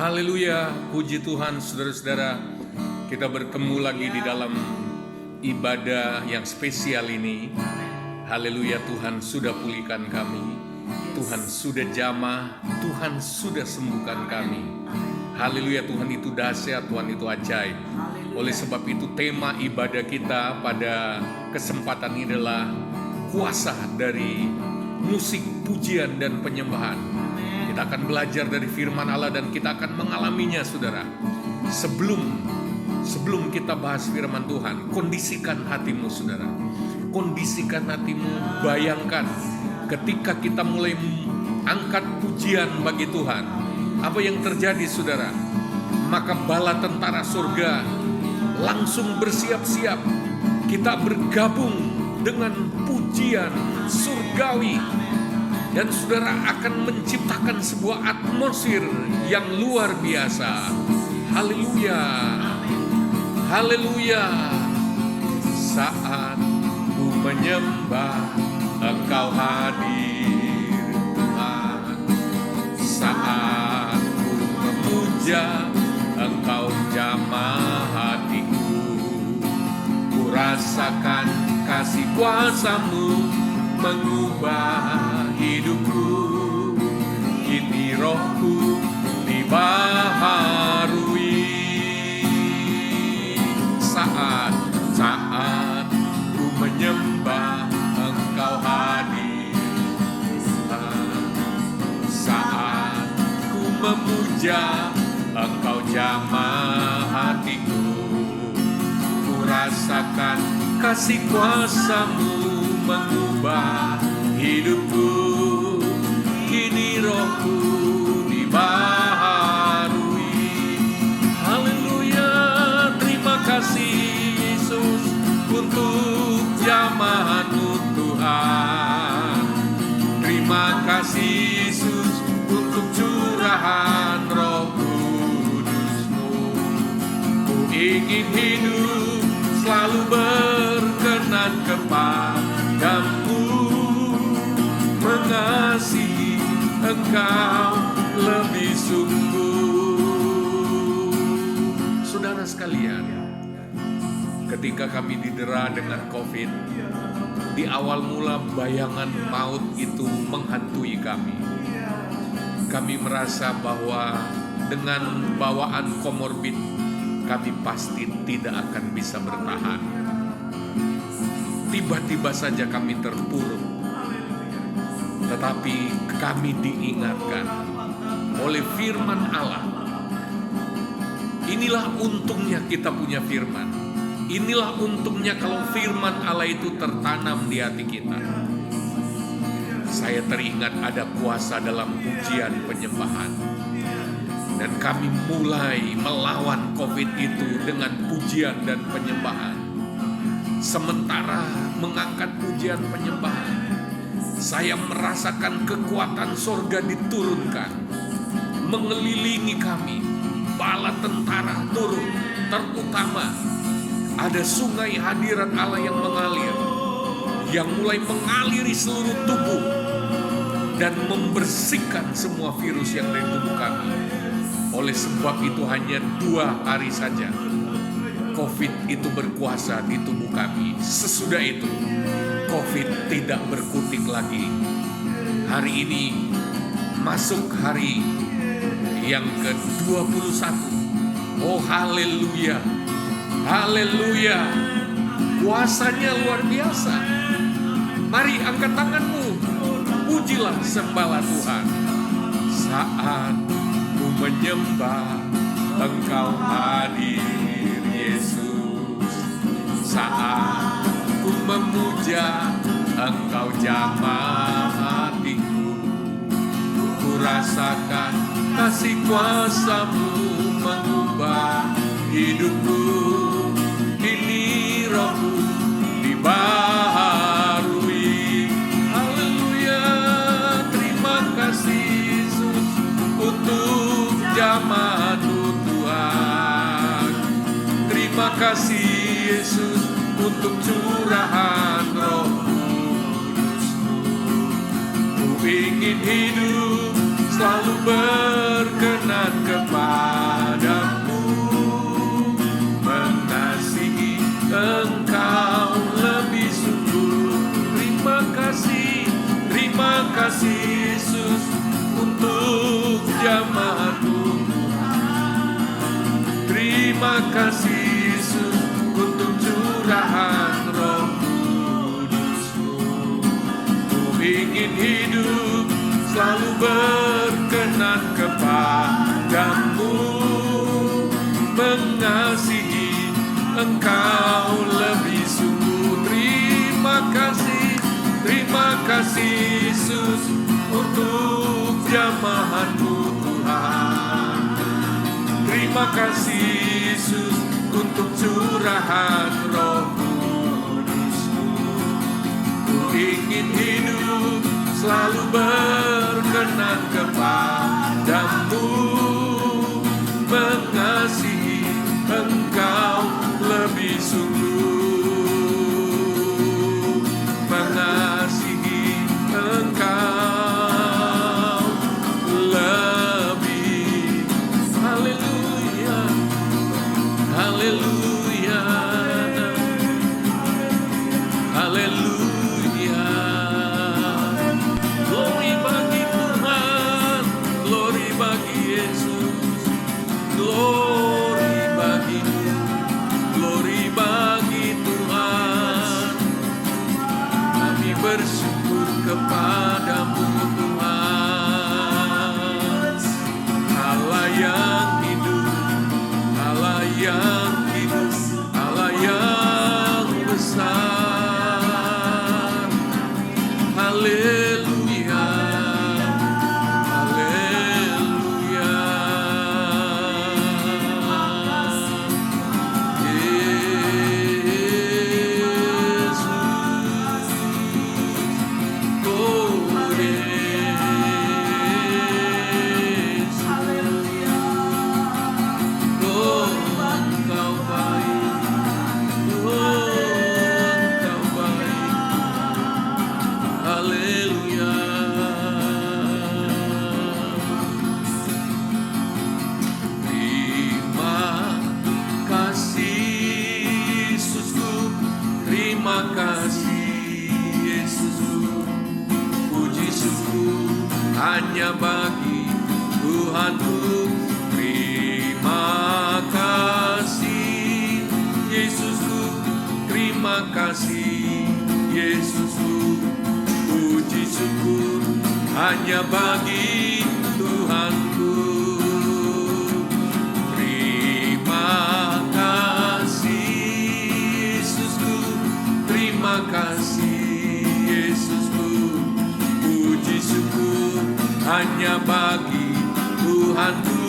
Haleluya, puji Tuhan saudara-saudara. Kita bertemu lagi di dalam ibadah yang spesial ini. Haleluya, Tuhan sudah pulihkan kami. Tuhan sudah jamah, Tuhan sudah sembuhkan kami. Haleluya, Tuhan itu dahsyat, Tuhan itu ajaib. Oleh sebab itu tema ibadah kita pada kesempatan ini adalah kuasa dari musik, pujian, dan penyembahan. Kita akan belajar dari firman Allah dan kita akan mengalaminya, saudara. Sebelum kita bahas firman Tuhan, kondisikan hatimu, saudara. Kondisikan hatimu, bayangkan ketika kita mulai angkat pujian bagi Tuhan, apa yang terjadi, saudara? Maka bala tentara surga langsung bersiap-siap. Kita bergabung dengan pujian surgawi. Dan saudara akan menciptakan sebuah atmosfer yang luar biasa. Haleluya, haleluya. Saat ku menyembah, Engkau hadir, Tuhan. Saat ku memuja, Engkau jamah hatiku. Ku rasakan kasih kuasa-Mu mengubah hidupku. Kini rohku dibaharui. Saat ku menyembah, Engkau hadir. Saat ku memuja, Engkau jamah hatiku. Ku rasakan kasih kuasa-Mu mengubah hidupku. Kini rohku dibaharui. Haleluya, terima kasih Yesus untuk jamahan-Mu, Tuhan. Terima kasih Yesus untuk curahan Roh Kudus-Mu. Ku ingin hidup selalu berkenan kepadamu, mengasihi Engkau lebih sungguh. Saudara sekalian, ketika kami didera dengan COVID, di awal mula bayangan maut itu menghantui kami. Kami merasa bahwa dengan bawaan komorbid, kami pasti tidak akan bisa bertahan. Tiba-tiba saja kami terpuruk. Tetapi kami diingatkan oleh firman Allah. Inilah untungnya kita punya firman. Inilah untungnya kalau firman Allah itu tertanam di hati kita. Saya teringat ada kuasa dalam pujian penyembahan. Dan kami mulai melawan COVID itu dengan pujian dan penyembahan. Sementara mengangkat pujian penyembahan, saya merasakan kekuatan sorga diturunkan, mengelilingi kami. Bala tentara turun, terutama ada sungai hadirat Allah yang mengalir, yang mulai mengaliri seluruh tubuh dan membersihkan semua virus yang dari tubuh kami. Oleh sebab itu hanya 2 hari saja COVID itu berkuasa di tubuh kami. Sesudah itu COVID tidak berkutik lagi. Hari ini masuk hari yang ke-21. Oh haleluya, haleluya. Kuasanya luar biasa. Mari angkat tanganmu, pujilah, sembahlah Tuhan. Saat ku menyembah, Engkau hadir Yesus. Saat ku memuja, Engkau jamah hatiku. Ku rasakan kasih kuasa-Mu mengubah hidupku. Kini rohku dibaharui. Haleluya, terima kasih Yesus untuk jamahan-Mu, Tuhan. Terima kasih Yesus untuk curahan Roh Kudus-Mu. Ku ingin hidup selalu berkenan kepada jamaah-Mu. Terima kasih Yesus untuk curahan Roh Kudus-Mu. Ku ingin hidup selalu berkenan kepadamu, mengasihi Engkau lebih sungguh. Terima kasih Yesus untuk jamahan-Mu Tuhan. Terima kasih Yesus untuk curahan Roh Kudus-Mu. Ku ingin hidup selalu berkenan kepadamu, mengasihi Engkau lebih sungguh, mengasihi Engkau lebih. Haleluya, haleluya, haleluya. Glory bagi Tuhan, glory bagi Yesus, glory bagi-Mu, glory bagi Tuhan. Kami bersyukur kepada-Mu Tuhan, Allah yang hidup, Allah yang hidup, Allah yang besar. Haleluya, haleluya. Yesus, oh Yesus, oh Engkau baik, oh Engkau baik. Haleluya. Terima kasih Yesusku, terima kasih Yesusku. Puji syukur hanya bagi Tuhanku. Terima kasih Yesusku, terima kasih Yesusku. Puji syukur hanya bagi Tuhanku. Terima kasih Yesusku, terima kasih Yesusku. Puji syukur hanya bagi Tuhanku.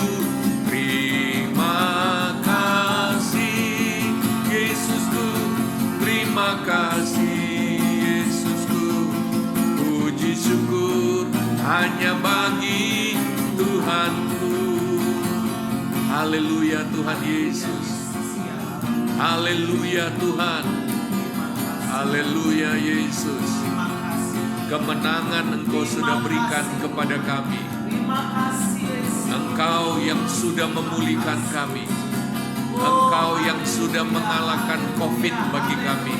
Terima kasih Yesusku, terima kasih Yesusku. Puji syukur hanya bagi Tuhanku. Haleluya Tuhan Yesus, haleluya Tuhan, haleluya Yesus. Kemenangan Engkau sudah berikan kepada kami. Engkau yang sudah memulihkan kami, Engkau yang sudah mengalahkan COVID bagi kami.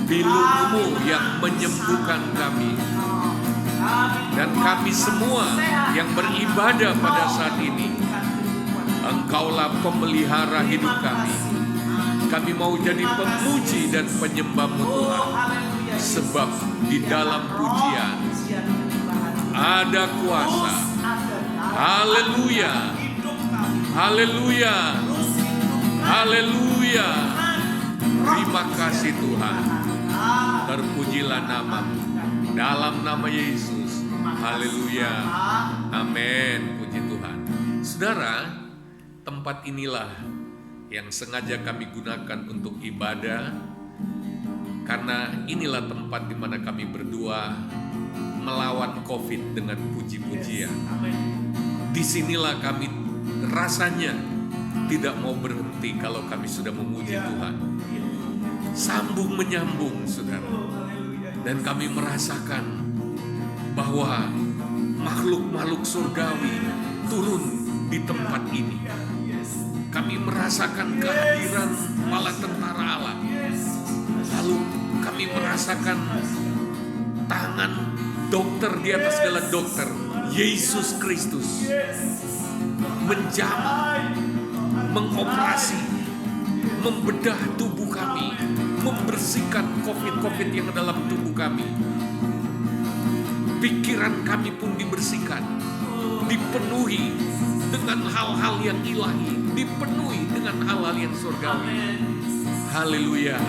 Piluk-Mu yang menyembuhkan kami. Dan kami semua yang beribadah pada saat ini, Engkaulah pemelihara hidup kami. Kami mau jadi pemuji dan penyembah-Mu Tuhan. Sebab di dalam pujian ada kuasa. Haleluya, haleluya, haleluya. Terima kasih Tuhan. Terpujilah nama-Mu. Dalam nama Yesus. Haleluya. Amin. Puji Tuhan. Saudara, tempat inilah yang sengaja kami gunakan untuk ibadah, karena inilah tempat di mana kami berdua melawan COVID dengan puji-pujian. Disinilah kami rasanya tidak mau berhenti kalau kami sudah memuji Tuhan. Sambung menyambung, saudara. Dan kami merasakan bahwa makhluk-makhluk surgawi turun di tempat ini. Kami merasakan kehadiran bala tentara Allah. Lalu kami merasakan tangan dokter di atas segala dokter Yesus Kristus menjamah, mengoperasi, membedah tubuh kami, membersihkan COVID-COVID yang dalam tubuh kami. Pikiran kami pun dibersihkan, dipenuhi dengan hal-hal yang ilahi, dipenuhi dengan hal-hal yang surgawi. Haleluya.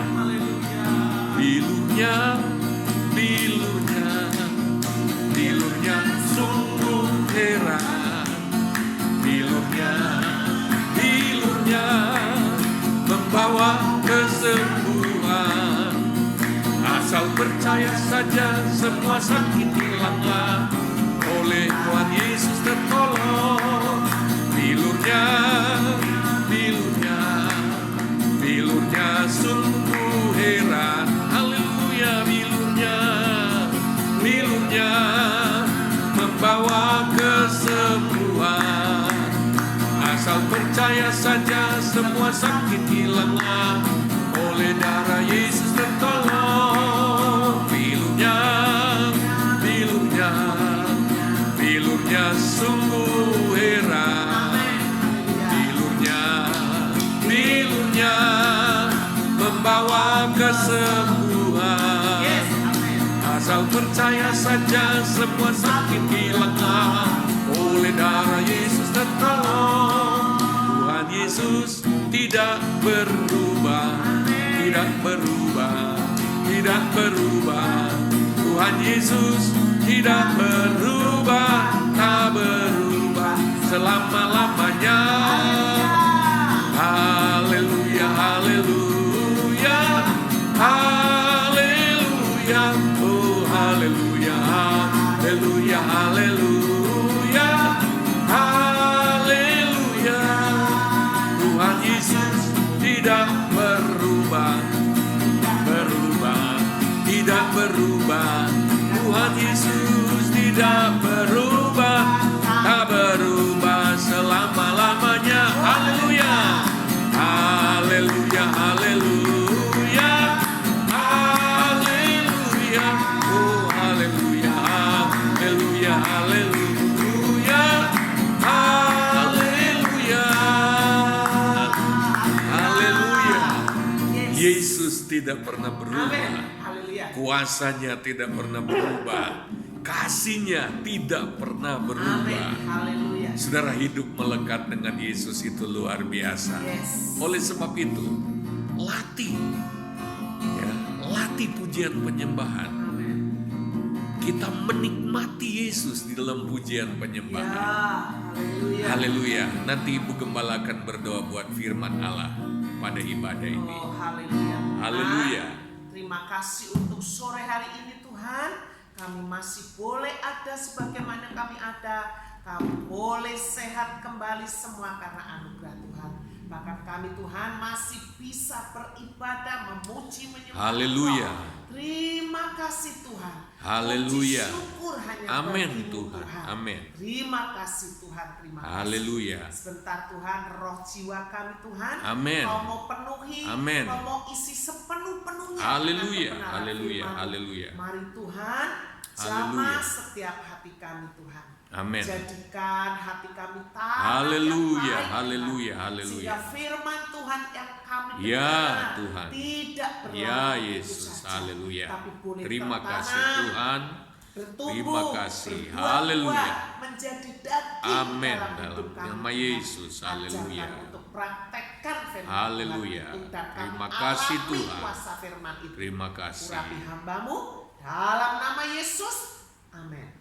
Bilurnya, bilurnya, bilurnya sungguh heran. Bilurnya, bilurnya membawa kesembuhan. Asal percaya saja semua sakit hilanglah, oleh Tuhan Yesus tertolong. Bilurnya, bilurnya, bilurnya sungguh heran. Haleluya. Bilurnya, bilurnya membawa kesembuhan. Asal percaya saja semua sakit hilanglah, oleh darah Yesus tertolong. Bilurnya, bilurnya, bilurnya sungguh heran. Bilurnya, bilurnya membawa kesembuhan. Asal percaya saja semua sakit hilanglah, oleh darah Yesus tertolong. Tuhan Yesus tidak berubah, tidak berubah, tidak berubah. Tuhan Yesus tidak berubah, tak berubah selama-lamanya. Haleluya, haleluya, haleluya, oh haleluya, haleluya, haleluya, haleluya. Tuhan Yesus tidak berubah, berubah, tidak berubah. Tuhan Yesus tidak berubah, tak berubah selama-lamanya. Haleluya, haleluya, haleluya, haleluya, oh haleluya, haleluya, haleluya, haleluya, haleluya. Yesus tidak pernah berubah. Kuasanya tidak pernah berubah, kasihnya tidak pernah berubah. Saudara, hidup melekat dengan Yesus itu luar biasa. Oleh sebab itu, latih, ya, latih pujian penyembahan. Kita menikmati Yesus di dalam pujian penyembahan. Haleluya. Nanti Ibu Gembala akan berdoa buat firman Allah pada ibadah ini. Haleluya. Terima kasih untuk sore hari ini Tuhan. Kami masih boleh ada sebagaimana kami ada. Kami boleh sehat kembali semua karena anugerah Tuhan. Bahkan kami Tuhan masih bisa beribadah, memuji, menyembah. Haleluya. Terima kasih Tuhan. Haleluya. Puji syukur hanya Amin bagimu, Tuhan. Amin. Terima kasih Tuhan. Terima kasih. Haleluya. Sebentar Tuhan, roh jiwa kami Tuhan. Amin. Kau mau penuhi. Amin. Kau mau isi sepenuh-penuhnya. Haleluya. dengan kebenaran Haleluya. firman-Mu. Haleluya. Mari Tuhan, Haleluya. jamah setiap hati kami Tuhan. Amin. Jadikan hati kami tanah Haleluya. yang baik, Haleluya. Tuhan. Haleluya. Sehingga firman Tuhan yang kami Ya, dengar Tuhan. tidak berlalu Ya begitu Yesus. saja, Haleluya. tapi boleh Terima kasih tertanam, Tuhan. bertumbuh, Terima kasih. berbuah-buah, Haleluya. menjadi daging Amin. dalam Dalam hidup kami, nama Tuhan. Yesus. Ajarkan Haleluya. untuk praktekkan firman Haleluya. Tuhan itu, dan kami Terima kasih, alami Tuhan. kuasa firman itu. Terima kasih. Urapi hamba-Mu dalam nama Yesus. Amin.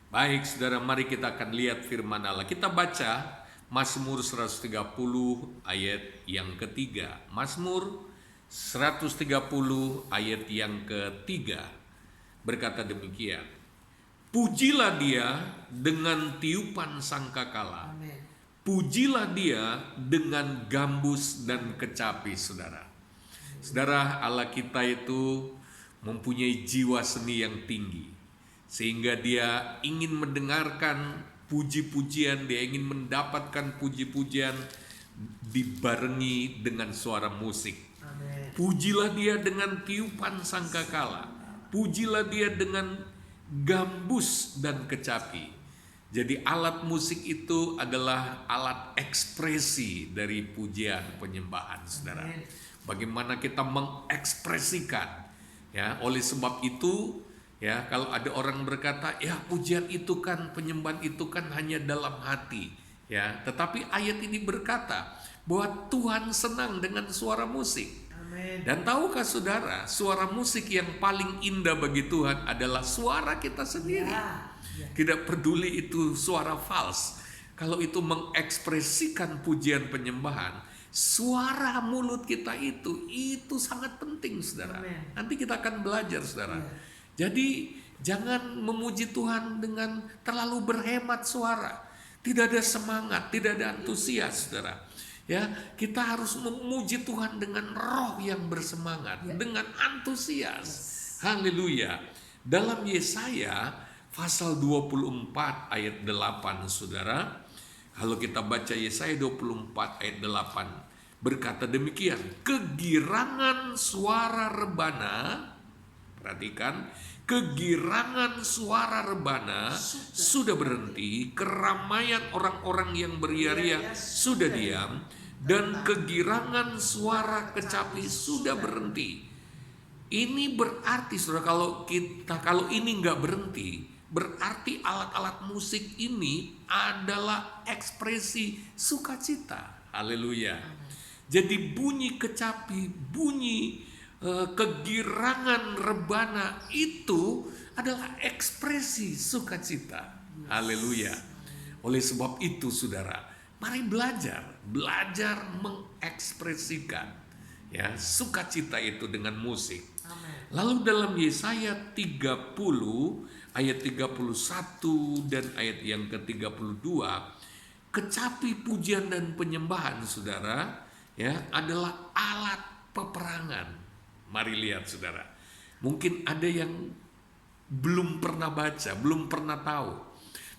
Baik saudara, mari kita akan lihat firman Allah. Kita baca Mazmur 130 ayat yang ketiga. Mazmur 130 ayat yang ketiga berkata demikian. Pujilah dia dengan tiupan sangkakala. Amin. Pujilah dia dengan gambus dan kecapi, saudara. Saudara, Allah kita itu mempunyai jiwa seni yang tinggi. Sehingga dia ingin mendengarkan puji-pujian, dia ingin mendapatkan puji-pujian dibarengi dengan suara musik. Amin. Pujilah dia dengan tiupan sangkakala. Pujilah dia dengan gambus dan kecapi. Jadi alat musik itu adalah alat ekspresi dari pujian penyembahan, saudara. Amin. Bagaimana kita mengekspresikan, ya. Oleh sebab itu, ya, kalau ada orang berkata, ya pujian itu kan, penyembahan itu kan hanya dalam hati, ya. Tetapi ayat ini berkata bahwa Tuhan senang dengan suara musik. Amin. Dan tahukah saudara, suara musik yang paling indah bagi Tuhan adalah suara kita sendiri. Ya. Tidak peduli itu suara fals. Kalau itu mengekspresikan pujian penyembahan, suara mulut kita itu sangat penting, saudara. Amen. Nanti kita akan belajar, saudara. Ya. Jadi jangan memuji Tuhan dengan terlalu berhemat suara. Tidak ada semangat, tidak ada antusias, saudara. Ya, kita harus memuji Tuhan dengan roh yang bersemangat, dengan antusias. Haleluya. Dalam Yesaya pasal 24 ayat 8, saudara. Kalau kita baca Yesaya 24 ayat 8, berkata demikian, kegirangan suara rebana, perhatikan, kegirangan suara rebana sudah berhenti, keramaian orang-orang yang beria-ria sudah diam, dan kegirangan suara kecapi sudah berhenti. Ini berarti, saudara, kalau ini nggak berhenti, berarti alat-alat musik ini adalah ekspresi sukacita. Haleluya. Jadi bunyi kecapi, bunyi kegirangan rebana itu adalah ekspresi sukacita. Haleluya. Oleh sebab itu, saudara, mari belajar mengekspresikan, ya, sukacita itu dengan musik. Amen. Lalu dalam Yesaya 30 ayat 31 dan ayat yang ke-32, kecapi pujian dan penyembahan, saudara, ya, adalah alat peperangan. Mari lihat, saudara. Mungkin ada yang belum pernah baca, belum pernah tahu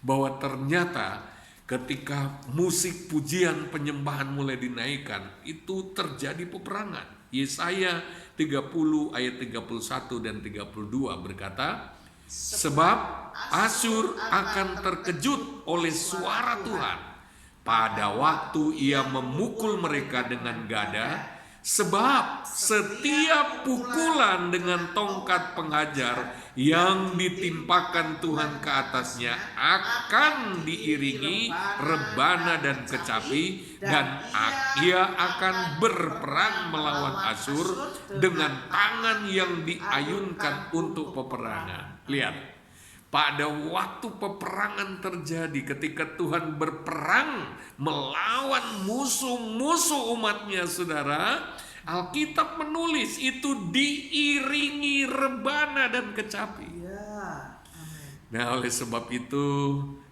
bahwa ternyata ketika musik pujian penyembahan mulai dinaikkan, itu terjadi peperangan. Yesaya 30 ayat 31 dan 32 berkata, sebab Asyur akan terkejut oleh suara Tuhan pada waktu ia memukul mereka dengan gada, sebab setiap pukulan dengan tongkat penghajar yang ditimpakan Tuhan ke atasnya akan diiringi rebana dan kecapi, dan ia akan berperang melawan Asyur dengan tangan yang diayunkan untuk peperangan. Lihat, pada waktu peperangan terjadi, ketika Tuhan berperang melawan musuh-musuh umatnya, saudara, Alkitab menulis itu diiringi rebana dan kecapi. Ya. Amen. Nah, oleh sebab itu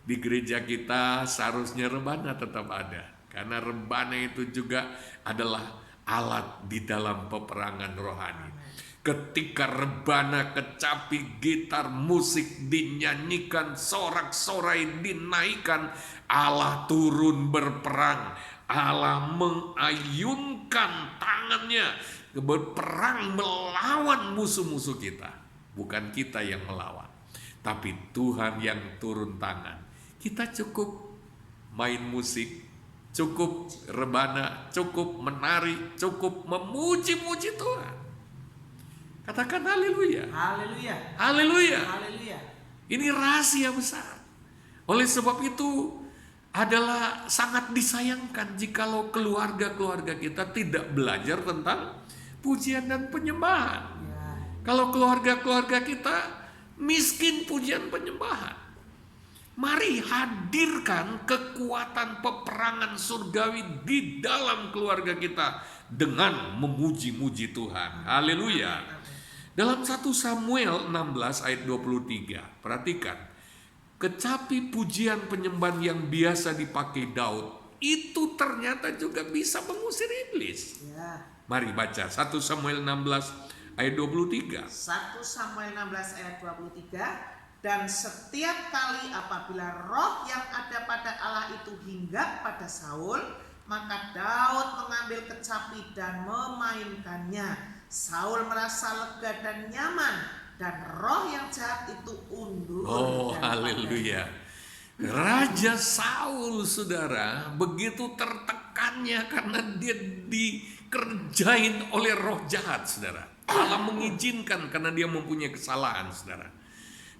di gereja kita seharusnya rebana tetap ada, karena rebana itu juga adalah alat di dalam peperangan rohani. Ketika rebana, kecapi, gitar, musik dinyanyikan, sorak-sorai dinaikkan, Allah turun berperang. Allah mengayunkan tangannya berperang melawan musuh-musuh kita. Bukan kita yang melawan, tapi Tuhan yang turun tangan. Kita cukup main musik, cukup rebana, cukup menari, cukup memuji-muji Tuhan. Katakan haleluya. Haleluya. Haleluya. Haleluya. Ini rahasia besar. Oleh sebab itu adalah sangat disayangkan jikalau keluarga-keluarga kita tidak belajar tentang pujian dan penyembahan. Ya. Kalau keluarga-keluarga kita miskin pujian penyembahan, mari hadirkan kekuatan peperangan surgawi di dalam keluarga kita dengan memuji-muji Tuhan. Haleluya. Dalam 1 Samuel 16 ayat 23, perhatikan. Kecapi pujian penyembahan yang biasa dipakai Daud itu ternyata juga bisa mengusir iblis. Ya. Mari baca 1 Samuel 16 ayat 23. 1 Samuel 16 ayat 23, dan setiap kali apabila roh yang ada pada Allah itu hinggap pada Saul, maka Daud mengambil kecapi dan memainkannya. Saul merasa lega dan nyaman, dan roh yang jahat itu undur. Oh, haleluya. Raja Saul, saudara, begitu tertekannya karena dia dikerjain oleh roh jahat, saudara. Allah mengizinkan karena dia mempunyai kesalahan, saudara.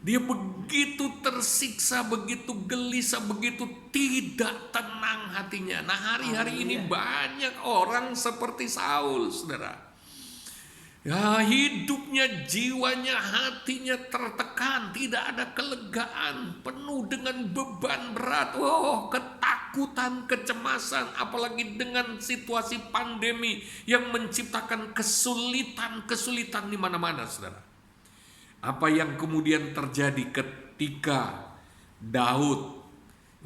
Dia begitu tersiksa, begitu gelisah, begitu tidak tenang hatinya. Nah, hari-hari ini banyak orang seperti Saul, saudara. Ya, hidupnya, jiwanya, hatinya tertekan, tidak ada kelegaan, penuh dengan beban berat, ketakutan, kecemasan, apalagi dengan situasi pandemi yang menciptakan kesulitan di mana-mana, saudara. Apa yang kemudian terjadi ketika Daud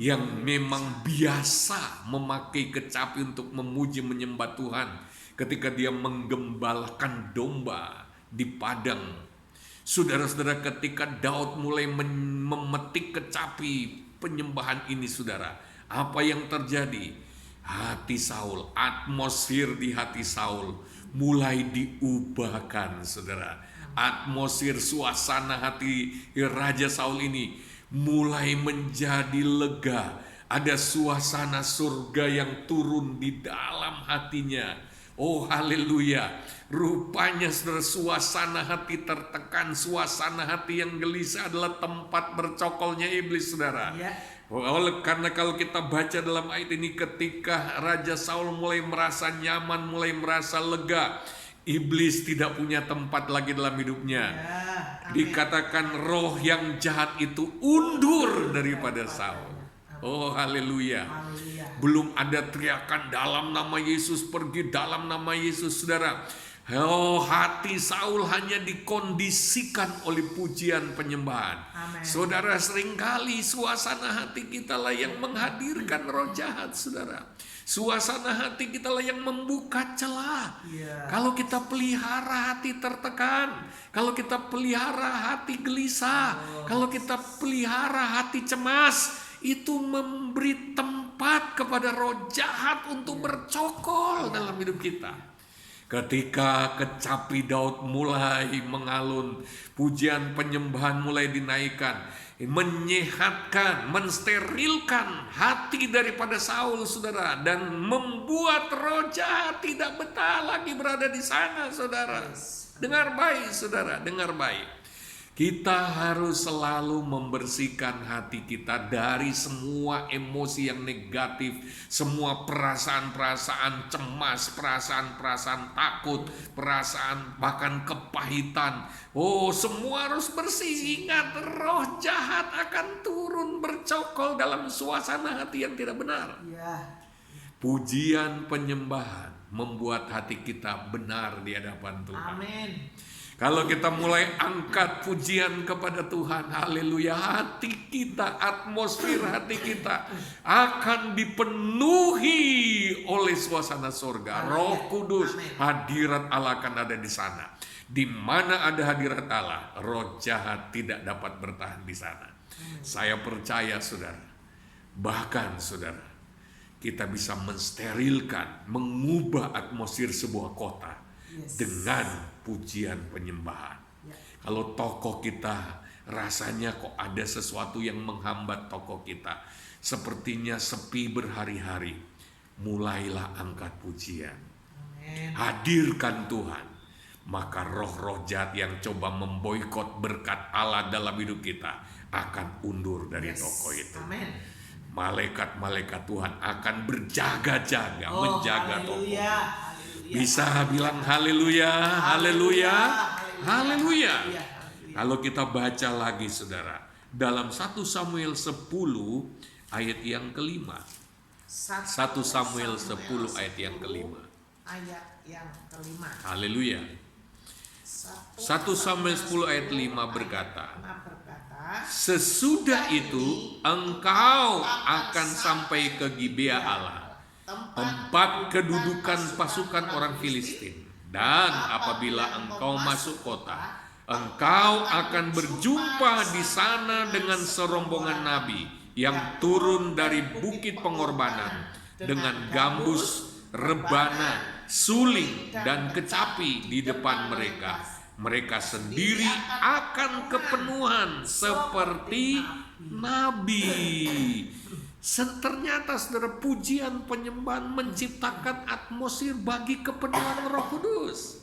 yang memang biasa memakai kecapi untuk memuji menyembah Tuhan, ketika dia menggembalakan domba di padang. Saudara-saudara, ketika Daud mulai memetik kecapi penyembahan ini, saudara, apa yang terjadi? Hati Saul, atmosfer di hati Saul mulai diubahkan, saudara. Atmosfer, suasana hati Raja Saul ini mulai menjadi lega. Ada suasana surga yang turun di dalam hatinya. Oh, haleluya. Rupanya, saudara, suasana hati tertekan, suasana hati yang gelisah adalah tempat bercokolnya iblis, saudara. Karena kalau kita baca dalam ayat ini, ketika Raja Saul mulai merasa nyaman, mulai merasa lega, iblis tidak punya tempat lagi dalam hidupnya. Dikatakan roh yang jahat itu undur daripada Saul. Oh, haleluya. Belum ada teriakan dalam nama Yesus, pergi dalam nama Yesus, saudara. Oh, hati Saul hanya dikondisikan oleh pujian penyembahan. Amen. Saudara, seringkali suasana hati kita lah yang menghadirkan roh jahat, saudara. Suasana hati kita lah yang membuka celah. Kalau kita pelihara hati tertekan, kalau kita pelihara hati gelisah, kalau kita pelihara hati cemas, itu memberi tempat kepada roh jahat untuk bercokol dalam hidup kita. Ketika kecapi Daud mulai mengalun, pujian penyembahan mulai dinaikkan, menyehatkan, mensterilkan hati daripada Saul, saudara, dan membuat roh jahat tidak betah lagi berada di sana, saudara. Dengar baik, saudara, dengar baik. Kita harus selalu membersihkan hati kita dari semua emosi yang negatif, semua perasaan-perasaan cemas, perasaan-perasaan takut, perasaan bahkan kepahitan. Oh, semua harus bersih. Ingat, roh jahat akan turun bercokol dalam suasana hati yang tidak benar. Pujian penyembahan membuat hati kita benar di hadapan Tuhan. Amin. Kalau kita mulai angkat pujian kepada Tuhan, haleluya, hati kita, atmosfer hati kita akan dipenuhi oleh suasana surga. Roh Kudus, hadirat Allah akan ada di sana. Di mana ada hadirat Allah, roh jahat tidak dapat bertahan di sana. Saya percaya, saudara, bahkan saudara, kita bisa mensterilkan, mengubah atmosfer sebuah kota dengan pujian penyembahan. Kalau tokoh kita rasanya kok ada sesuatu yang menghambat tokoh kita, sepertinya sepi berhari-hari, mulailah angkat pujian. Hadirkan Tuhan, maka roh-roh jahat yang coba memboikot berkat Allah dalam hidup kita akan undur dari tokoh itu. Malaikat-malaikat Tuhan akan berjaga-jaga menjaga tokoh. Bisa bilang haleluya, haleluya, haleluya. Kalau kita baca lagi, saudara, dalam 1 Samuel 10 ayat yang kelima. 1 Samuel 10 ayat yang kelima. Haleluya. 1 Samuel 10 ayat 5 berkata, sesudah itu engkau akan sampai ke Gibea Allah, tempat kedudukan pasukan orang Filistin. Dan apabila engkau masuk kota, engkau akan berjumpa di sana dengan serombongan nabi yang turun dari bukit pengorbanan dengan gambus, rebana, suling, dan kecapi di depan mereka. Mereka sendiri akan kepenuhan seperti nabi. Ternyata saudara, pujian penyembahan menciptakan atmosfer bagi kepenuhan Roh Kudus.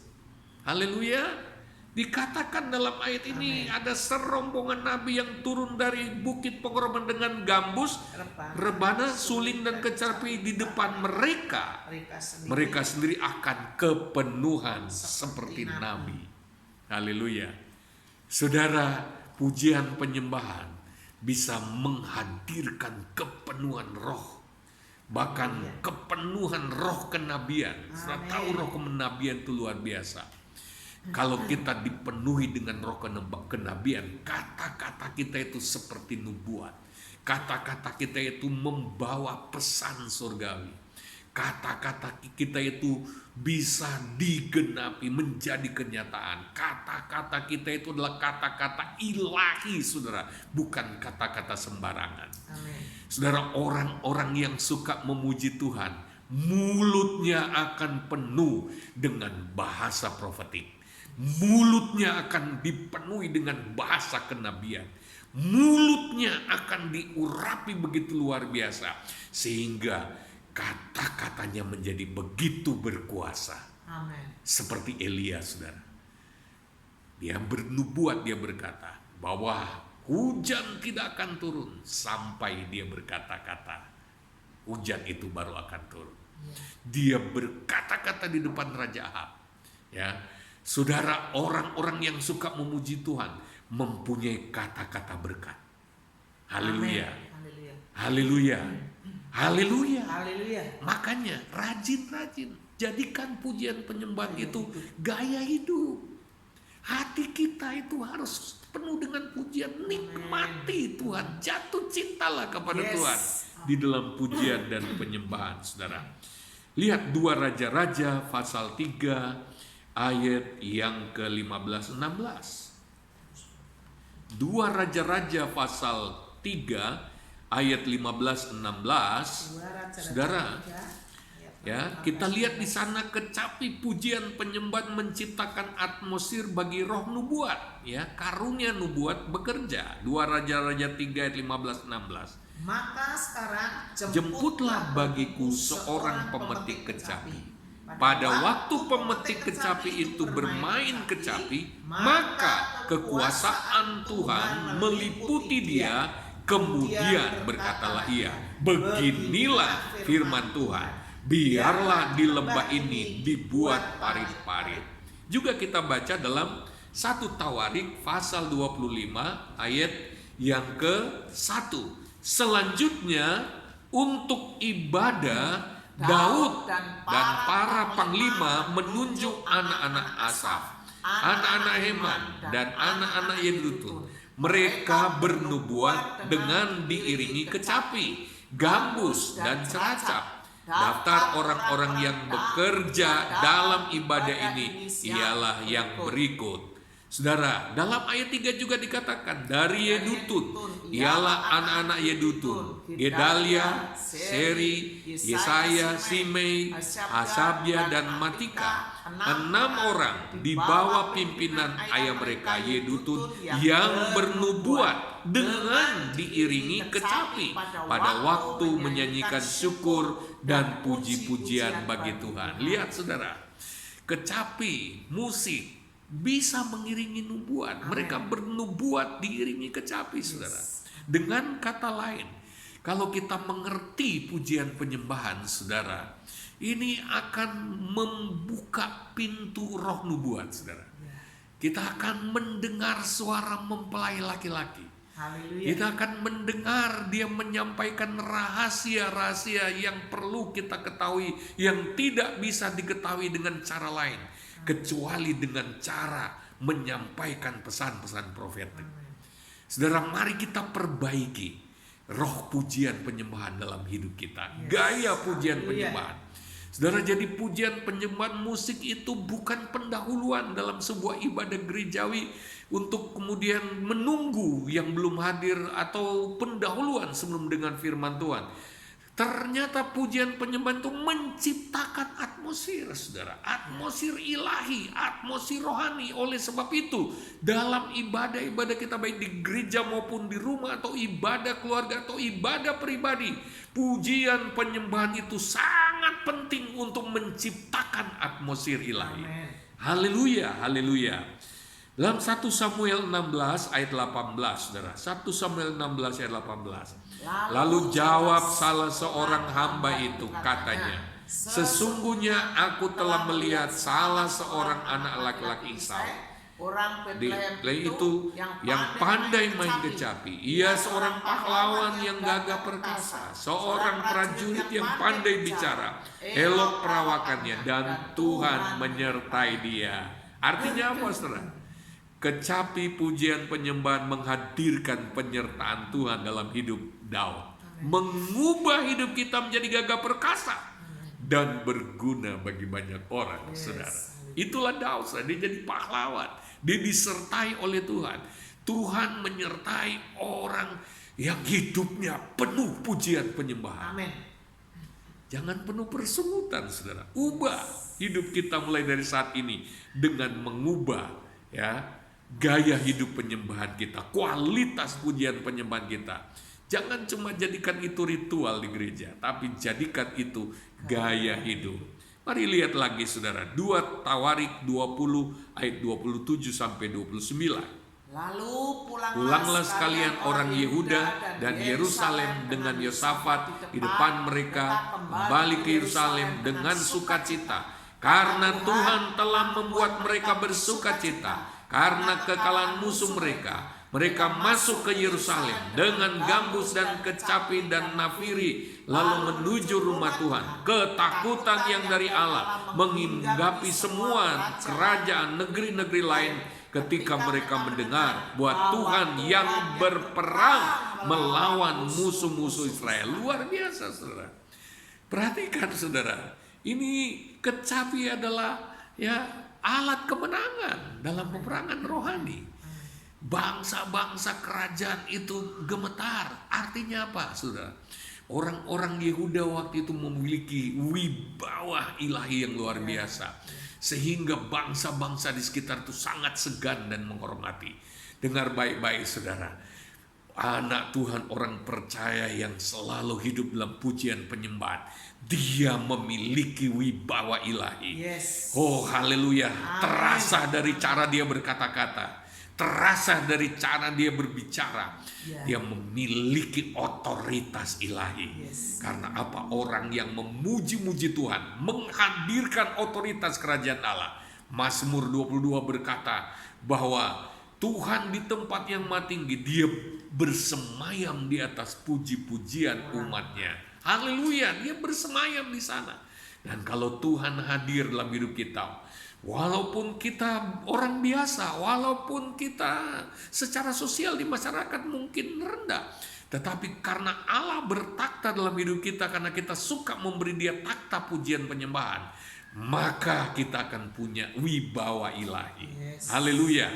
Haleluya. Dikatakan dalam ayat ini ada serombongan nabi yang turun dari bukit pengorbanan dengan gambus, rebana, suling dan kecapi di depan mereka. Mereka sendiri akan kepenuhan seperti nabi. Haleluya. Saudara, pujian penyembahan bisa menghadirkan kepenuhan roh, bahkan kepenuhan roh kenabian. Saudara tahu roh kenabian itu luar biasa. Kalau kita dipenuhi dengan roh kenabian, kata-kata kita itu seperti nubuat. Kata-kata kita itu membawa pesan surgawi. Kata-kata kita itu bisa digenapi, menjadi kenyataan. Kata-kata kita itu adalah kata-kata ilahi, saudara, bukan kata-kata sembarangan. Amin. Saudara, orang-orang yang suka memuji Tuhan, mulutnya akan penuh dengan bahasa profetik. Mulutnya akan dipenuhi dengan bahasa kenabian. Mulutnya akan diurapi begitu luar biasa, sehingga kata-katanya menjadi begitu berkuasa. Amin. Seperti Elia, saudara. Dia bernubuat, dia berkata bahwa hujan tidak akan turun sampai dia berkata-kata. Hujan itu baru akan turun. Dia berkata-kata di depan Raja Ahab. Ya, saudara, orang-orang yang suka memuji Tuhan mempunyai kata-kata berkat. Haleluya. Haleluya. Haleluya. Haleluya. Makanya rajin-rajin jadikan pujian penyembahan itu gaya hidup. Hati kita itu harus penuh dengan pujian. Nikmati Tuhan, jatuh cintalah kepada Tuhan di dalam pujian dan penyembahan, saudara. Lihat 2 Raja-Raja pasal 3 ayat yang ke-15-16. 2 Raja-Raja pasal 3 ayat 15-16. Saudara, ya, kita lihat di sana kecapi pujian penyembahan menciptakan atmosfer bagi roh nubuat, ya, karunia nubuat bekerja. 2 Raja-Raja 3 ayat 15-16. Maka sekarang jemputlah bagiku seorang pemetik kecapi. Pada waktu pemetik kecapi itu bermain kecapi, maka kekuasaan Tuhan meliputi dia. Kemudian berkatalah ia, beginilah firman Tuhan, biarlah di lembah ini dibuat parit-parit. Juga kita baca dalam 1 Tawarik pasal 25 ayat yang ke-1. Selanjutnya untuk ibadah, Daud dan para panglima menunjuk anak-anak Asaf, anak-anak Heman, dan anak-anak Yedutun. Mereka bernubuat dengan diiringi kecapi, gambus, dan ceracap. Daftar orang-orang yang bekerja dalam ibadah ini ialah yang berikut. Saudara, dalam ayat 3 juga dikatakan dari Yedutun ialah anak-anak Yedutun, Gedalia, Seri, Yesaya, Simei, Hasabia, dan Matika. 6 orang di bawah pimpinan ayah mereka Yedutun yang bernubuat dengan diiringi kecapi pada waktu menyanyikan syukur dan puji-pujian bagi Tuhan. Lihat saudara, kecapi, musik bisa mengiringi nubuat. Mereka bernubuat diiringi kecapi, saudara. Dengan kata lain, kalau kita mengerti pujian penyembahan, saudara, ini akan membuka pintu roh nubuat, saudara. Kita akan mendengar suara mempelai laki-laki. Kita akan mendengar dia menyampaikan rahasia-rahasia yang perlu kita ketahui, yang tidak bisa diketahui dengan cara lain kecuali dengan cara menyampaikan pesan-pesan profetik. Saudara, mari kita perbaiki roh pujian penyembahan dalam hidup kita. Gaya pujian penyembahan. Saudara, jadi pujian penyembahan musik itu bukan pendahuluan dalam sebuah ibadah gerejawi untuk kemudian menunggu yang belum hadir atau pendahuluan sebelum dengan firman Tuhan. Ternyata pujian penyembahan itu menciptakan atmosfer, saudara. Atmosfer ilahi, atmosfer rohani. Oleh sebab itu, dalam ibadah-ibadah kita baik di gereja maupun di rumah atau ibadah keluarga atau ibadah pribadi, pujian penyembahan itu sangat penting untuk menciptakan atmosfer ilahi. Haleluya, haleluya. Dalam 1 Samuel 16 ayat 18, saudara. 1 Samuel 16 ayat 18. Lalu jawab salah seorang hamba itu, katanya, sesungguhnya aku telah melihat salah seorang anak laki-laki Esau di Betlehem itu yang pandai main kecapi. Ia seorang pahlawan yang gagah perkasa, seorang prajurit yang pandai bicara, elok perawakannya, dan Tuhan menyertai dia. Artinya apa, saudara? Kecapi pujian penyembahan menghadirkan penyertaan Tuhan dalam hidup Daud, mengubah hidup kita menjadi gagah perkasa dan berguna bagi banyak orang, saudara. Itulah Daud, saudara. Dia jadi pahlawan, dia disertai oleh Tuhan. Tuhan menyertai orang yang hidupnya penuh pujian penyembahan. Amin. Jangan penuh persungutan, saudara. Ubah hidup kita mulai dari saat ini dengan mengubah, ya, gaya hidup penyembahan kita, kualitas pujian penyembahan kita. Jangan cuma jadikan itu ritual di gereja, tapi jadikan itu gaya hidup. Mari lihat lagi, saudara, 2 Tawarik 20 ayat 27 sampai 29. Lalu pulanglah sekalian orang Yehuda dan Yerusalem dengan Yosafat di depan mereka, kembali ke Yerusalem dengan sukacita, karena Tuhan telah membuat mereka bersukacita karena kekalahan musuh mereka. Mereka masuk ke Yerusalem dengan gambus dan kecapi dan nafiri, lalu menuju rumah Tuhan. Ketakutan yang dari Allah menghinggapi semua kerajaan negeri-negeri lain ketika mereka mendengar bahwa Tuhan yang berperang melawan musuh-musuh Israel. Luar biasa, saudara. Perhatikan, saudara, ini kecapi adalah, ya, alat kemenangan dalam peperangan rohani. Bangsa-bangsa kerajaan itu gemetar. Artinya apa, saudara? Orang-orang Yehuda waktu itu memiliki wibawa ilahi yang luar biasa, sehingga bangsa-bangsa di sekitar itu sangat segan dan menghormati. Dengar baik-baik, saudara. Anak Tuhan, orang percaya yang selalu hidup dalam pujian penyembahan, dia memiliki wibawa ilahi. Oh, haleluya. Terasa dari cara dia berkata-kata, terasa dari cara dia berbicara. Dia memiliki otoritas ilahi. Karena apa? Orang yang memuji-muji Tuhan menghadirkan otoritas kerajaan Allah. Mazmur 22 berkata bahwa Tuhan di tempat yang maha tinggi, dia bersemayam di atas puji-pujian umatnya. Haleluya, dia bersemayam di sana. Dan kalau Tuhan hadir dalam hidup kita, walaupun kita orang biasa, walaupun kita secara sosial di masyarakat mungkin rendah, tetapi karena Allah bertakhta dalam hidup kita, karena kita suka memberi dia takhta pujian penyembahan, maka kita akan punya wibawa ilahi. Haleluya.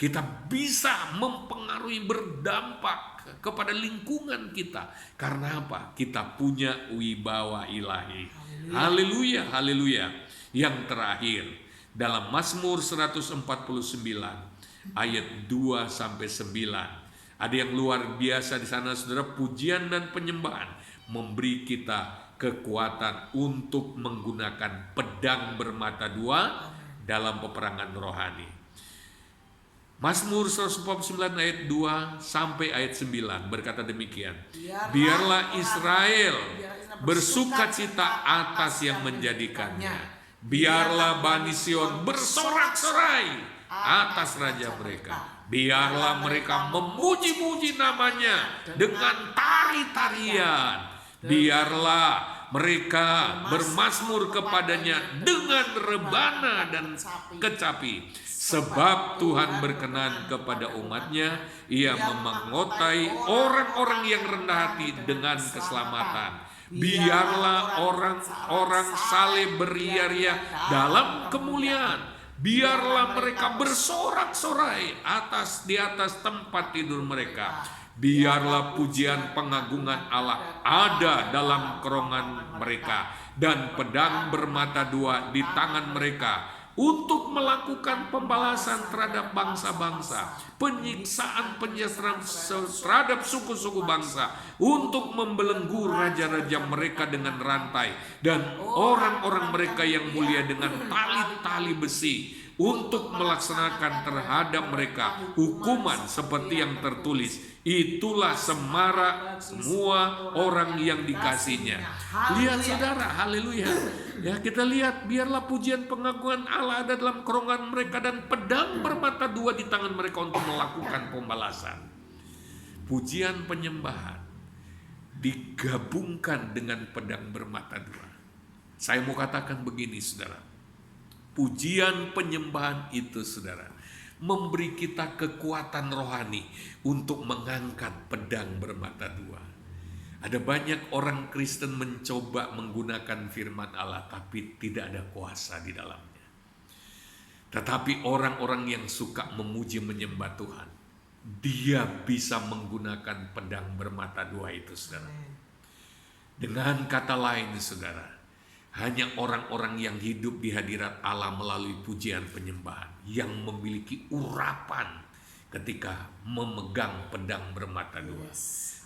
Kita bisa mempengaruhi, berdampak kepada lingkungan kita. Karena apa? Kita punya wibawa ilahi. Haleluya, haleluya. Yang terakhir, dalam Mazmur 149 ayat 2 sampai 9. Ada yang luar biasa di sana, saudara. Pujian dan penyembahan memberi kita kekuatan untuk menggunakan pedang bermata dua dalam peperangan rohani. Mazmur 149 ayat 2 sampai ayat 9 berkata demikian. Biarlah Israel bersukacita atas yang menjadikannya. Biarlah Bani Sion bersorak-sorai atas raja mereka. Biarlah mereka memuji-muji namanya dengan tari-tarian. Biarlah mereka bermazmur kepadanya dengan rebana dan kecapi. Sebab Tuhan berkenan kepada umatnya, ia memengotai orang-orang yang rendah hati dengan keselamatan. Biarlah orang-orang saleh beria-ria dalam kemuliaan. Biarlah mereka bersorak-sorai di atas tempat tidur mereka. Biarlah pujian pengagungan Allah ada dalam kerongkongan mereka, dan pedang bermata dua di tangan mereka, untuk melakukan pembalasan terhadap bangsa-bangsa, penyiksaan penyesaran terhadap suku-suku bangsa, untuk membelenggu raja-raja mereka dengan rantai, dan orang-orang mereka yang mulia dengan tali-tali besi, untuk melaksanakan terhadap mereka hukuman seperti yang tertulis. Itulah semarak semua orang yang dikasihnya. Lihat saudara, haleluya. Ya, kita lihat, biarlah pujian pengagungan Allah ada dalam kerongkongan mereka, dan pedang bermata dua di tangan mereka untuk melakukan pembalasan. Pujian penyembahan digabungkan dengan pedang bermata dua. Saya mau katakan begini saudara, pujian penyembahan itu saudara memberi kita kekuatan rohani untuk mengangkat pedang bermata dua. Ada banyak orang Kristen mencoba menggunakan firman Allah, tapi tidak ada kuasa di dalamnya. Tetapi orang-orang yang suka memuji menyembah Tuhan, dia bisa menggunakan pedang bermata dua itu saudara. Dengan kata lain saudara, hanya orang-orang yang hidup di hadirat Allah melalui pujian penyembahan yang memiliki urapan ketika memegang pedang bermata dua.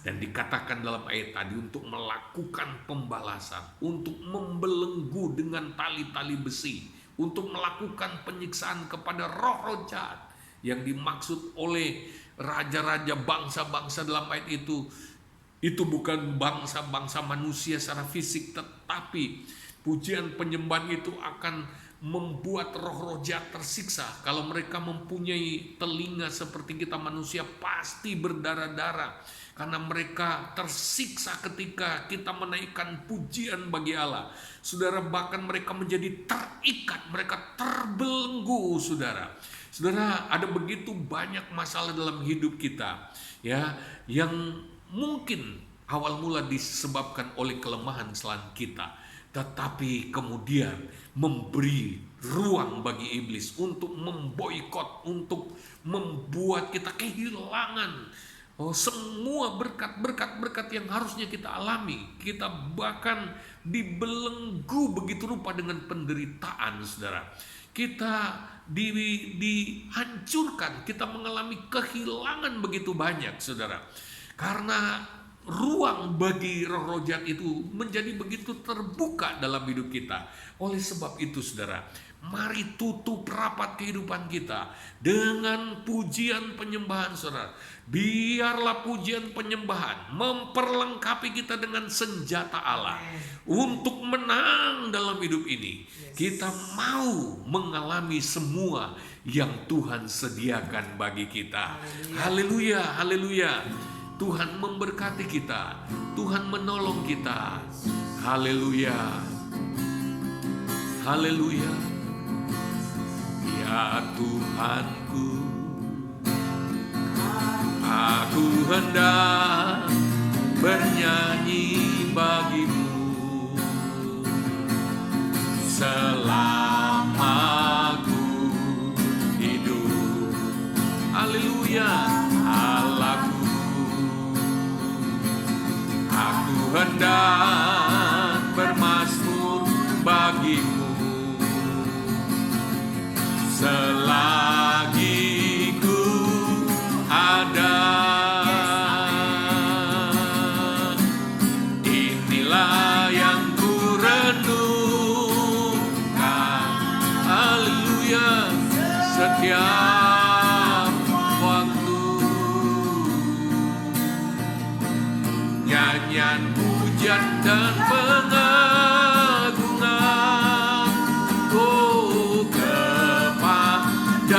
Dan dikatakan dalam ayat tadi untuk melakukan pembalasan, untuk membelenggu dengan tali-tali besi, untuk melakukan penyiksaan kepada roh-roh jahat. Yang dimaksud oleh raja-raja bangsa-bangsa dalam ayat itu bukan bangsa-bangsa manusia secara fisik, tetapi pujian penyembahan itu akan membuat roh-roh jahat tersiksa. Kalau mereka mempunyai telinga seperti kita manusia, pasti berdarah-darah, karena mereka tersiksa ketika kita menaikkan pujian bagi Allah. Saudara, bahkan mereka menjadi terikat, mereka terbelenggu saudara. Saudara, ada begitu banyak masalah dalam hidup kita, ya, yang mungkin awal mula disebabkan oleh kelemahan kesalahan kita, tetapi kemudian memberi ruang bagi iblis untuk memboikot, untuk membuat kita kehilangan semua berkat-berkat yang harusnya kita alami. Kita bahkan dibelenggu begitu rupa dengan penderitaan saudara. Kita dihancurkan, kita mengalami kehilangan begitu banyak saudara, karena ruang bagi roh-roh jahat itu menjadi begitu terbuka dalam hidup kita. Oleh sebab itu saudara, mari tutup rapat kehidupan kita dengan pujian penyembahan saudara. Biarlah pujian penyembahan memperlengkapi kita dengan senjata Allah untuk menang dalam hidup ini. Kita mau mengalami semua yang Tuhan sediakan bagi kita. Haleluya, haleluya. Tuhan memberkati kita, Tuhan menolong kita. Haleluya, haleluya. Ya Tuhanku, aku hendak bernyanyi bagimu selama aku hidup. Haleluya, Allahku, aku hendak bermazmur bagimu selagi ku ada. Inilah yang ku renungkan, haleluya, setiap waktu. Nyanyian pujian dan pengagungan, oh, kepada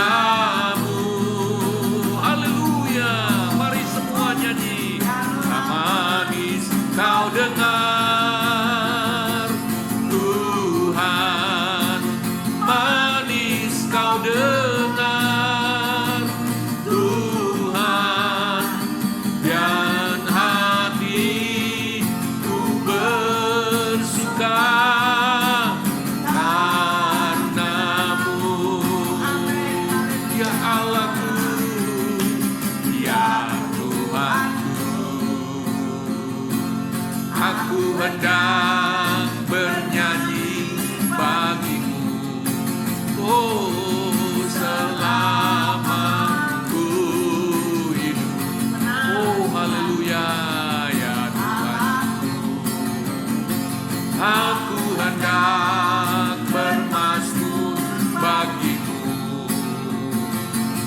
Aku hendak bermazmur bagimu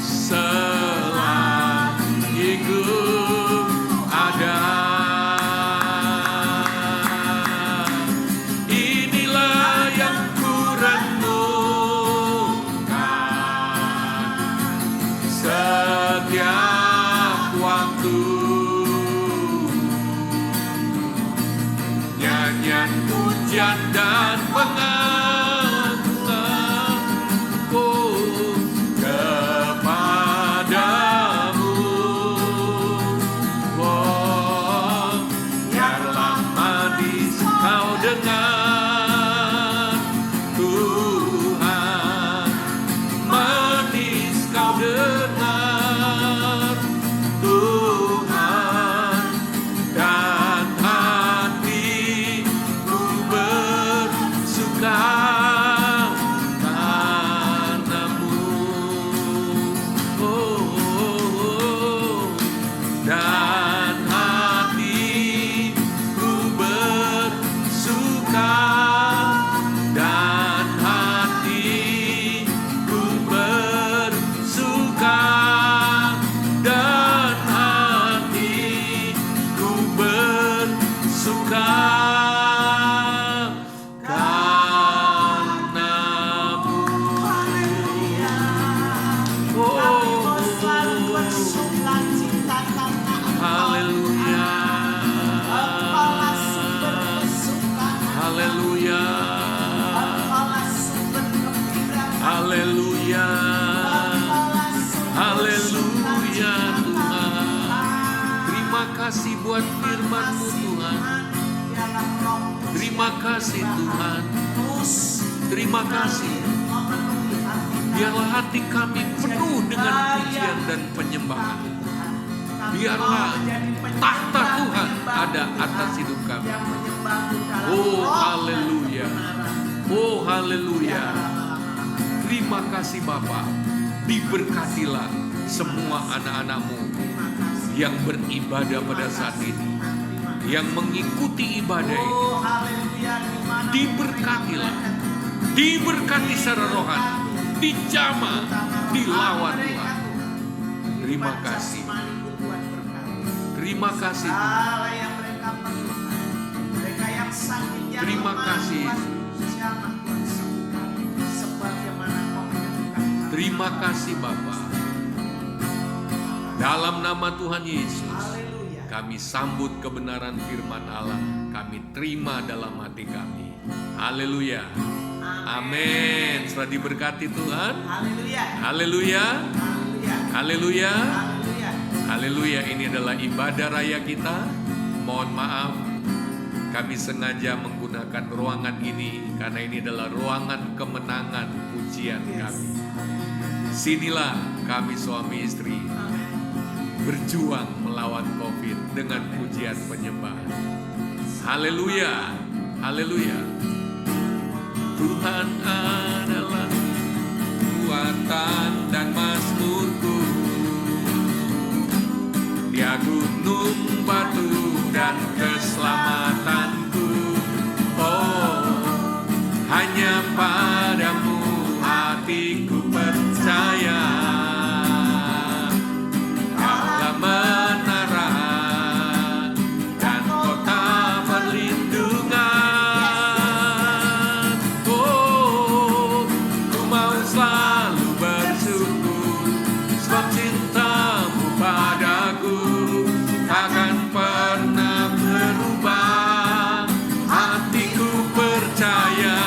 selagi ada. Inilah yang ku renungkan setiap waktu. Nyanyian pujian dan pengagunganku kepadamu. Oh, biarlah manis kau dengar Tuhan, manis kau dengar Tuhan, dan hatiku bersuka karenamu. Oh, dan hatiku bersuka, dan hatiku bersuka, dan hatiku bersuka karenamu. Haleluya. Kami mau selalu bersukacita karena Engkau. Haleluya. Engkaulah sumber kesukaan. Haleluya. Engkaulah sumber kegembiraan. Haleluya. Engkaulah sumber Haleluya sukacita Tuhan. Terima kasih buat firman-Mu Tuhan. Biarlah Roh-Mu Terima kasih Tuhan. terus Terima kasih. memenuhi hati kami. Biarlah hati kami penuh dengan pujian dan penyembahan. Biarlah tahta Tuhan ada atas hidup kami. Oh haleluya. Oh haleluya. Terima kasih Bapa. Diberkatilah semua anak-anak-Mu yang beribadah pada saat ini, yang mengikuti ibadah ini. Diberkatilah, diberkati secara rohani, dijamah, dilawat Tuhan. Terima kasih. Terima kasih Tuhan. Terima kasih. Terima kasih Bapa. Dalam nama Tuhan Yesus, kami sambut kebenaran firman Allah. Kami terima dalam hati kami. Haleluya. Amin. Sudah diberkati Tuhan. Haleluya. Haleluya. Haleluya. Haleluya. Haleluya. Haleluya. Ini adalah ibadah raya kita. Mohon maaf, kami sengaja menggunakan ruangan ini karena ini adalah ruangan kemenangan pujian kami. Sinilah kami suami istri berjuang melawan COVID dengan pujian penyembahan. Haleluya. Haleluya. Tuhan adalah kekuatan dan mazmurku. Dia gunung batu dan keselamatanku. Oh, hanya padamu hatiku percaya. Kaulah menara dan kota perlindungan. Oh, ku mau selalu bersyukur sebab cintamu padaku takkan pernah berubah. Hatiku percaya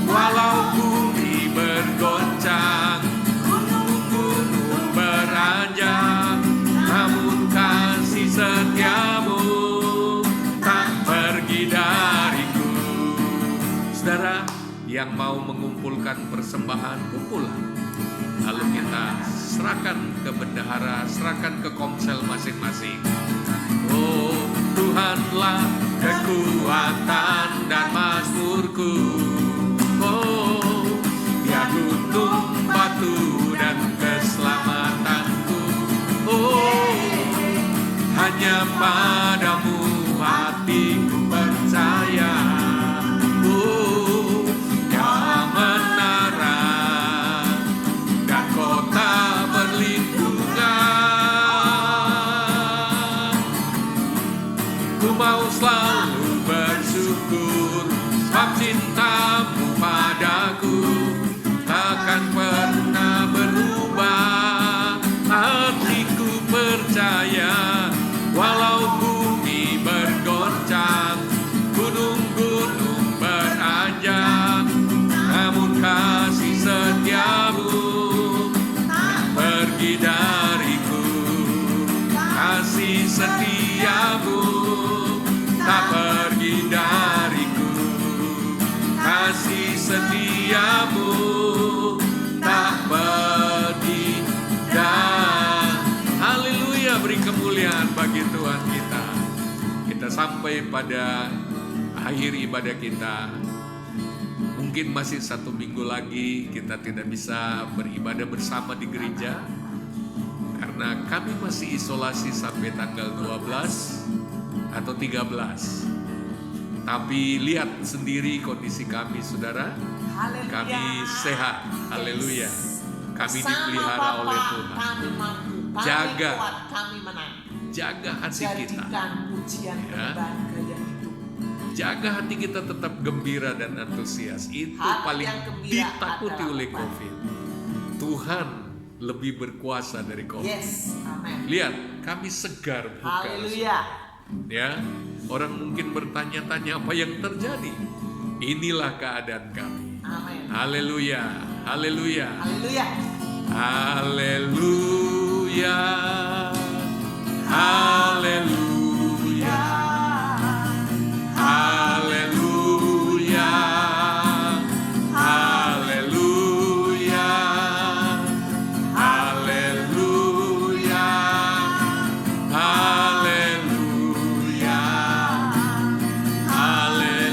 walau bumi bergoncang, gunung-gunung beranjak, namun kasih setiamu tak pergi dariku. Saudara yang mau mengumpulkan persembahan, kumpullah. Lalu kita serahkan ke bendahara, serahkan ke komsel masing-masing. Oh, Tuhanlah kekuatan dan mazmurku. Oh, Dia gunung batu dan keselamatanku. Oh, hanya padamu hatiku percaya. kasih setiamu tak pedih. Haleluya, beri kemuliaan bagi Tuhan kita. Kita sampai pada akhir ibadah kita. Mungkin masih 1 minggu lagi kita tidak bisa beribadah bersama di gereja, karena kami masih isolasi sampai tanggal 12 atau 13. Tapi lihat sendiri kondisi kami, saudara. Haleluya. Kami sehat. Haleluya. Kami Bersama dipelihara Bapa, oleh Tuhan. Kami mampu, kami Jaga. kuat, kami menang. Jaga hati kita. Jadikan pujian Ya. dan gaya hidup. Jaga hati kita tetap gembira dan antusias. Itu Hati paling yang gembira ditakuti adalah oleh apa? COVID. Tuhan lebih berkuasa dari COVID. Yes, amin. Lihat, kami segar bukan. Haleluya. Ya, orang mungkin bertanya-tanya apa yang terjadi. Inilah keadaan kami. Amin. Haleluya, haleluya, Haleluya. haleluya, haleluya, haleluya, haleluya, haleluya, haleluya, haleluya, haleluya, haleluya,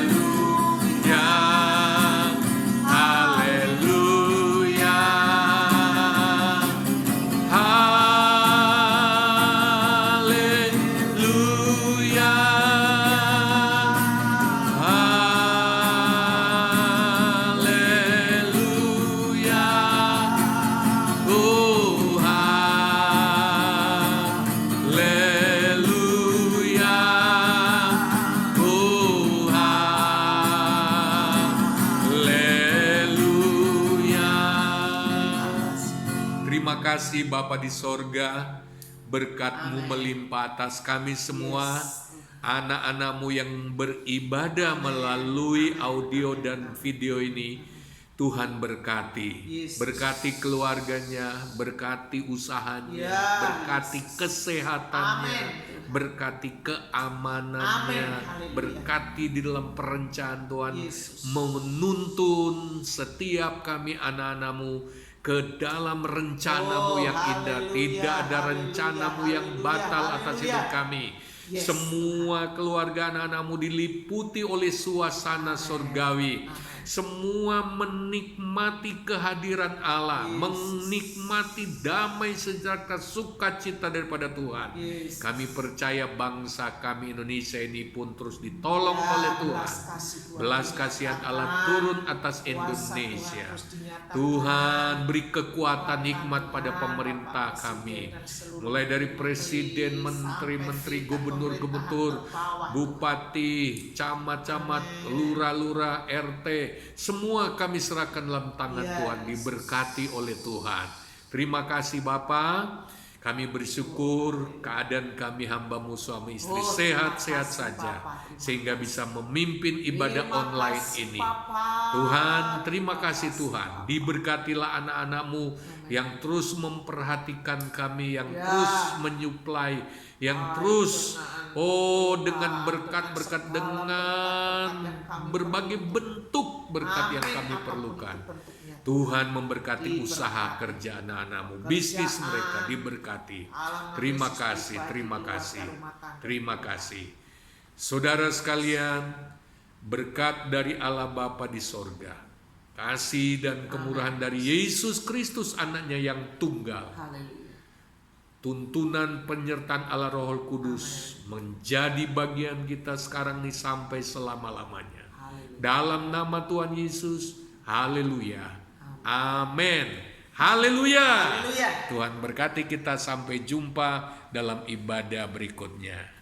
haleluya, oh haleluya, oh haleluya. Terima kasih Bapa di sorga, berkat-Mu melimpah atas kami semua, anak-anak-Mu yang beribadah melalui audio dan video ini. Tuhan berkati, Yesus. berkati keluarganya, berkati usahanya, Yes. berkati kesehatannya, Amin. berkati keamanannya, Amin. Haleluya. berkati di dalam perencanaan Tuhan, Yesus. menuntun setiap kami anak-anak-Mu ke dalam rencana-Mu Oh, yang indah. haleluya, Tidak ada haleluya, rencana-Mu yang haleluya, batal atas haleluya. hidup kami. Yes. Semua keluarga anak-anak-Mu diliputi oleh suasana surgawi. Amin. Semua menikmati kehadiran Allah, Yes. menikmati damai sejahtera sukacita daripada Tuhan. Yes. Kami percaya bangsa kami Indonesia ini pun terus ditolong Ya, oleh Tuhan. belas kasih Tuhan Belas kasihan Allah turun atas Kuasa Indonesia. Tuhan terus dinyatakan. Tuhan beri kekuatan Tuhan, hikmat pada Tuhan, pemerintah Bapak kami. Presiden dan seluruh Mulai dari presiden, menteri-menteri, gubernur-gubernur, bupati, camat-camat, lurah-lurah, RT, semua kami serahkan dalam tangan Yes. Tuhan, diberkati oleh Tuhan. Terima kasih Bapa. Kami bersyukur keadaan kami hamba-Mu suami istri Oh, sehat-sehat terima kasih, saja, Bapak. Terima sehingga bisa memimpin ibadah Terima online kasih, ini. Papa. Tuhan, terima kasih kasih, Tuhan. Papa. Diberkatilah anak-anak-Mu yang terus memperhatikan kami, yang Ya. terus menyuplai, yang Baik, terus dengan Tuhan, berkat-berkat, segala dengan berkat yang kami berbagai perlukan. bentuk berkat yang Amin, kami apapun perlukan. itu bentuknya. Tuhan memberkati Diberkati. usaha kerja anak-anak-Mu, Kerjaan. bisnis mereka diberkati. Alam Terima Yesus kasih, pribadi terima di luar kasih, rumah tangga. terima kasih. Saudara sekalian, berkat dari Allah Bapa di sorga, kasih dan kemurahan dari Yesus Kristus anaknya yang tunggal, Haleluya. tuntunan penyertaan Allah Roh Kudus menjadi bagian kita sekarang nih sampai selama-lamanya. Haleluya. Dalam nama Tuhan Yesus, haleluya, amin, haleluya. Haleluya. Tuhan berkati kita, sampai jumpa dalam ibadah berikutnya.